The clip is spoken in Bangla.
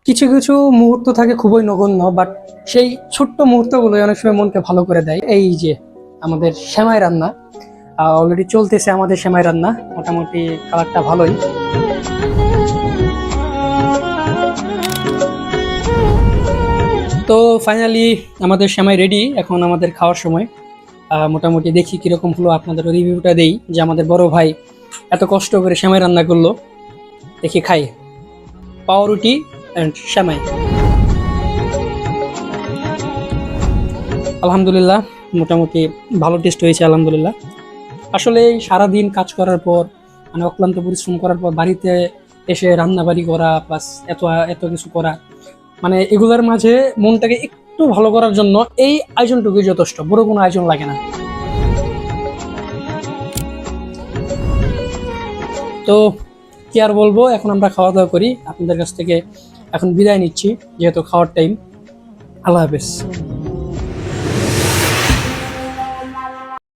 কিছু কিছু মুহূর্ত থাকে খুবই নগণ্য, বাট সেই ছোট্ট মুহূর্তগুলো অনেক সময় মনকে ভালো করে দেয়। এই যে আমাদের সেমাই রান্না অলরেডি চলতেছে, আমাদের সেমাই রান্না মোটামুটি কালারটা ভালোই। তো ফাইনালি আমাদের সেমাই রেডি, এখন আমাদের খাওয়ার সময়। মোটামুটি দেখি কিরকম হলো, আপনাদের রিভিউটা দেই যে আমাদের বড় ভাই এত কষ্ট করে সেমাই রান্না করলো। দেখি খাই, পাউরুটি অ্যান্ড সেমাই। আলহামদুলিল্লাহ, মোটামুটি ভালো টেস্ট হয়েছে আলহামদুলিল্লাহ। আসলে সারাদিন কাজ করার পর, মানে অক্লান্ত পরিশ্রম করার পর বাড়িতে এসে রান্না বাড়ি করা প্লাস এত এত কিছু করা, মানে এগুলোর মাঝে মনটাকে একটু ভালো করার জন্য এই আয়োজনটুকুই যথেষ্ট, বড় কোনো আয়োজন লাগে না। তো কি আর বলবো, এখন আমরা খাওয়া দাওয়া করি, আপনাদের কাছ থেকে এখন বিদায় নিচ্ছি যেহেতু খাওয়ার টাইম। আল্লাহ হাফেজ।